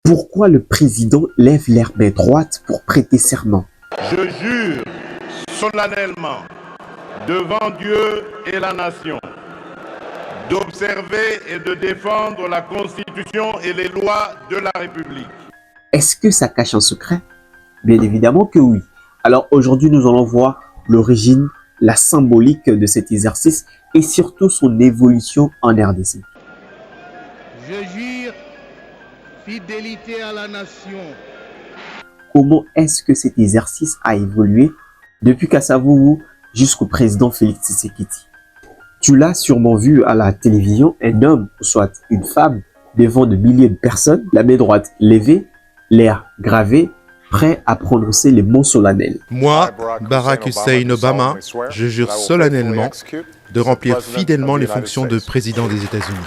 Pourquoi le président lève la main droite pour prêter serment? Je jure solennellement devant Dieu et la nation d'observer et de défendre la Constitution et les lois de la République. Est-ce que ça cache un secret? Bien évidemment que oui. Alors aujourd'hui, nous allons voir l'origine, la symbolique de cet exercice et surtout son évolution en RDC. Je jure fidélité à la nation. Comment est-ce que cet exercice a évolué depuis Kasavubu jusqu'au président Félix Tshisekedi? Tu l'as sûrement vu à la télévision, un homme, soit une femme, devant de milliers de personnes, la main droite levée, l'air gravé, prêt à prononcer les mots solennels. Moi, Barack Hussein Obama, je jure solennellement de remplir fidèlement les fonctions de président des États-Unis.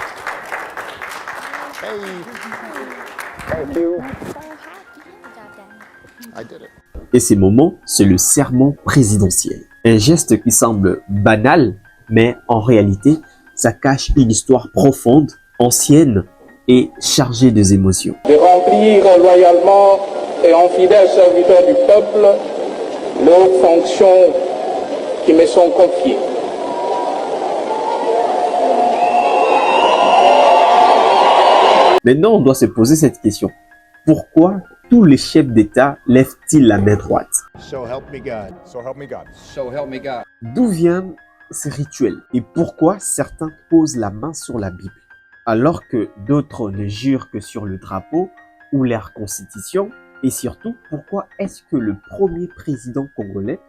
Et ces moments, c'est le serment présidentiel. Un geste qui semble banal, mais en réalité, ça cache une histoire profonde, ancienne et chargée des émotions. De remplir loyalement et en fidèle serviteur du peuple les fonctions qui me sont confiées. Maintenant, on doit se poser cette question. Pourquoi tous les chefs d'État lèvent-ils la main droite? So help me God. So help me God. So help me God. D'où viennent ces rituels et pourquoi certains posent la main sur la Bible alors que d'autres ne jurent que sur le drapeau ou leur constitution? Et surtout, pourquoi est-ce que le premier président congolais,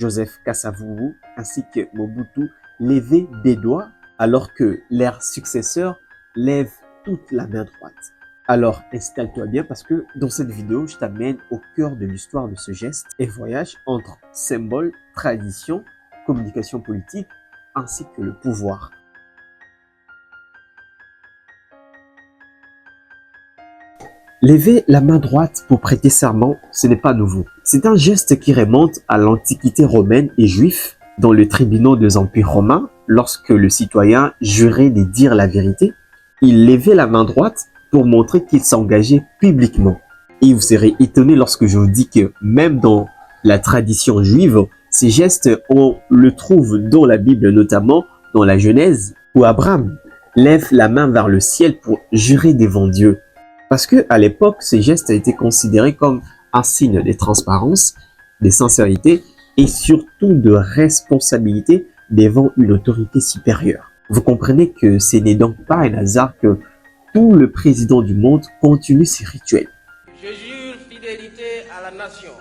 Joseph Kasavubu, ainsi que Mobutu, levaient des doigts alors que leurs successeurs lèvent toute la main droite? Alors installe-toi bien parce que dans cette vidéo, je t'amène au cœur de l'histoire de ce geste et voyage entre symbole, tradition, communication politique ainsi que le pouvoir. Lever la main droite pour prêter serment, ce n'est pas nouveau. C'est un geste qui remonte à l'Antiquité romaine et juive dans le tribunal des empires romains lorsque le citoyen jurait de dire la vérité. Il levait la main droite pour montrer qu'il s'engageait publiquement. Et vous serez étonné lorsque je vous dis que même dans la tradition juive, ces gestes, on le trouve dans la Bible, notamment dans la Genèse, où Abraham lève la main vers le ciel pour jurer devant Dieu. Parce que à l'époque, ces gestes a été considérés comme un signe de transparence, de sincérité et surtout de responsabilité devant une autorité supérieure. Vous comprenez que ce n'est donc pas un hasard que tout le président du monde continue ces rituels. Je jure fidélité à la nation.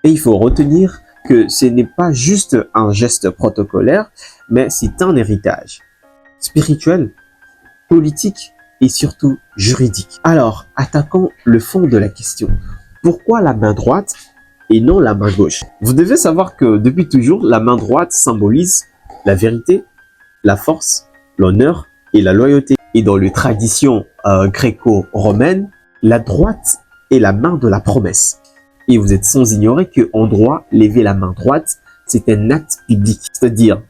Et il faut retenir que ce n'est pas juste un geste protocolaire, mais c'est un héritage spirituel, politique et surtout juridique. Alors, attaquons le fond de la question. Pourquoi la main droite et non la main gauche? Vous devez savoir que depuis toujours, la main droite symbolise la vérité, la force, l'honneur et la loyauté. Et dans les traditions gréco-romaines, la droite est la main de la promesse. Et vous êtes sans ignorer qu'en droit, lever la main droite, c'est un acte public. C'est-à-dire,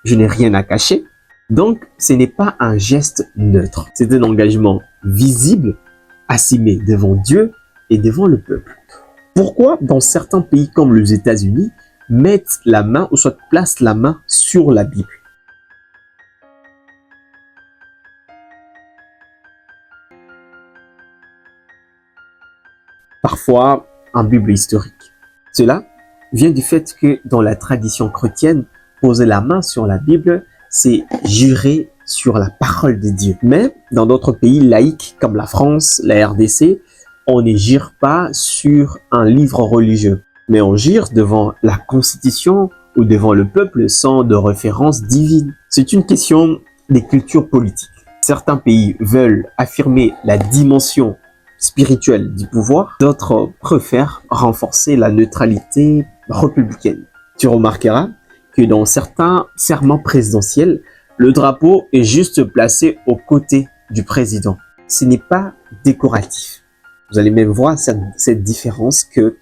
je n'ai rien à cacher. Donc, ce n'est pas un geste neutre. C'est un engagement visible, assumé devant Dieu et devant le peuple. Pourquoi dans certains pays comme les États-Unis, mettent la main ou soit placent la main sur la Bible? Parfois, en Bible historique. Cela vient du fait que dans la tradition chrétienne, poser la main sur la Bible, c'est jurer sur la parole de Dieu. Mais dans d'autres pays laïques comme la France, la RDC, on ne jure pas sur un livre religieux, mais on jure devant la Constitution ou devant le peuple sans de référence divine. C'est une question des cultures politiques. Certains pays veulent affirmer la dimension spirituelle du pouvoir, d'autres préfèrent renforcer la neutralité républicaine. Tu remarqueras que dans certains serments présidentiels, le drapeau est juste placé aux côtés du président. Ce n'est pas décoratif. Vous allez même voir cette différence que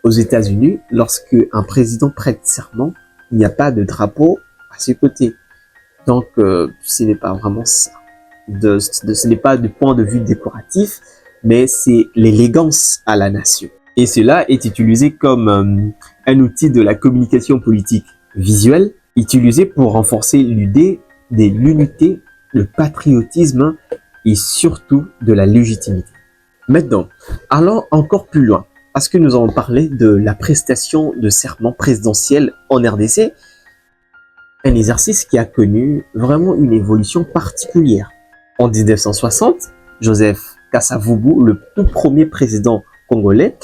aux États-Unis, lorsque un président prête serment, il n'y a pas de drapeau à ses côtés. Donc, ce n'est pas vraiment ça. ce n'est pas du point de vue décoratif, mais c'est l'élégance à la nation. Et cela est utilisé comme un outil de la communication politique visuelle, utilisé pour renforcer l'idée de l'unité, le patriotisme et surtout de la légitimité. Maintenant, allons encore plus loin, parce que nous allons parler de la prestation de serment présidentiel en RDC, un exercice qui a connu vraiment une évolution particulière. En 1960, Joseph Kasavubu, le tout premier président congolais,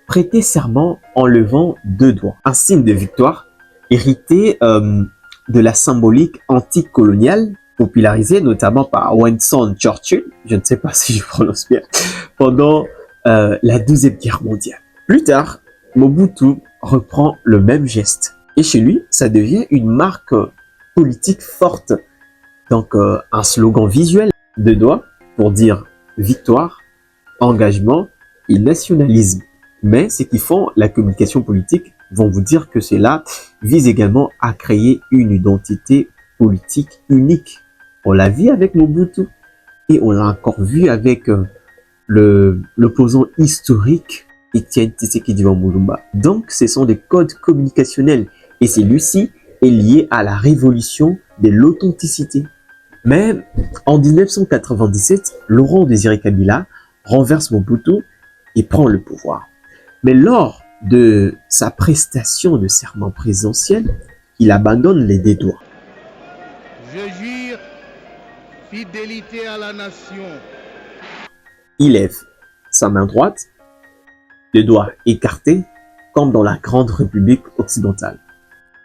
prêtait serment en levant 2 doigts, un signe de victoire hérité de la symbolique anticoloniale, popularisée notamment par Winston Churchill, je ne sais pas si je prononce bien, pendant la Deuxième Guerre mondiale. Plus tard, Mobutu reprend le même geste. Et chez lui, ça devient une marque politique forte. Donc, un slogan visuel, 2 doigts, pour dire victoire, engagement et nationalisme. Mais ceux qui font la communication politique vont vous dire que cela vise également à créer une identité politique unique. On l'a vu avec Mobutu et on l'a encore vu avec l'opposant historique Étienne Tshisekedi Mulumba. Donc, ce sont des codes communicationnels et celui-ci est lié à la révolution de l'authenticité. Mais en 1997, Laurent Désiré Kabila renverse Mobutu et prend le pouvoir. Mais lors de sa prestation de serment présidentiel, il abandonne les 2 doigts. Je jure fidélité à la nation. Il lève sa main droite, les doigts écartés, comme dans la Grande République occidentale.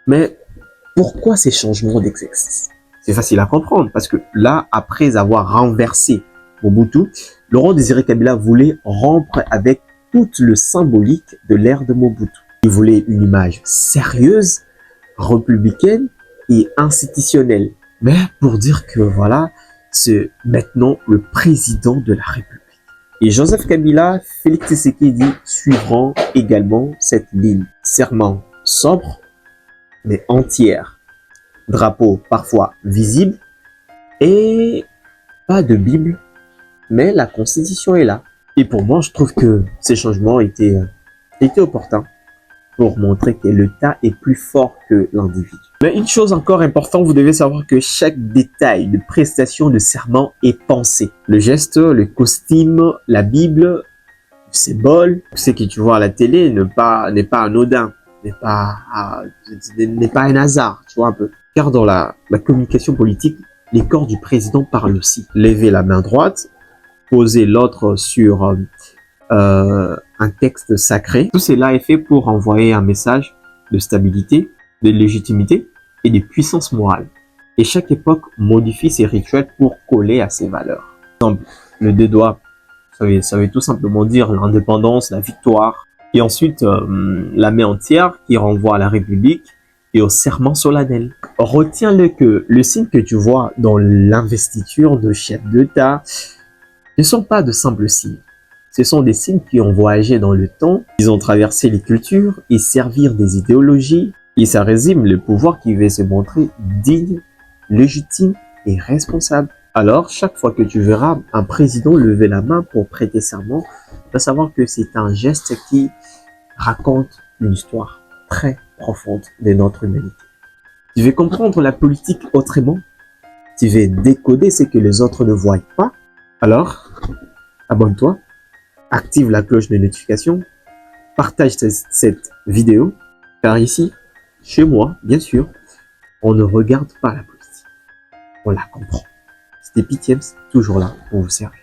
Mais pourquoi ces changements d'exercice? C'est facile à comprendre, parce que là, après avoir renversé Mobutu, Laurent Désiré Kabila voulait rompre avec toute le symbolique de l'ère de Mobutu. Il voulait une image sérieuse, républicaine et institutionnelle. Mais pour dire que voilà, c'est maintenant le président de la République. Et Joseph Kabila, Félix Tshisekedi suivront également cette ligne. Serment sobre, mais entière. Drapeau parfois visible et pas de Bible, mais la Constitution est là. Et pour moi, je trouve que ces changements étaient opportuns pour montrer que l'État est plus fort que l'individu. Mais une chose encore importante, vous devez savoir que chaque détail de prestation de serment est pensé. Le geste, le costume, la Bible, le symbole, ce que tu vois à la télé n'est pas anodin, n'est pas un hasard, tu vois un peu. Car dans la communication politique, les corps du président parlent aussi. Lever la main droite, poser l'autre sur un texte sacré. Tout cela est fait pour envoyer un message de stabilité, de légitimité et de puissance morale. Et chaque époque modifie ses rituels pour coller à ses valeurs. Par exemple, le 2 doigts, ça veut tout simplement dire l'indépendance, la victoire. Et ensuite, la main entière qui renvoie à la République et au serment solennel. Retiens-le que le signe que tu vois dans l'investiture de chef d'État ne sont pas de simples signes. Ce sont des signes qui ont voyagé dans le temps, ils ont traversé les cultures et servirent des idéologies, et ça résume le pouvoir qui veut se montrer digne, légitime et responsable. Alors, chaque fois que tu verras un président lever la main pour prêter serment, tu vas savoir que c'est un geste qui raconte une histoire très profonde de notre humanité. Tu veux comprendre la politique autrement? Tu veux décoder ce que les autres ne voient pas? Alors, abonne-toi, active la cloche de notification, partage cette vidéo, car ici, chez moi, bien sûr, on ne regarde pas la politique, on la comprend. C'était Pitiems, toujours là pour vous servir.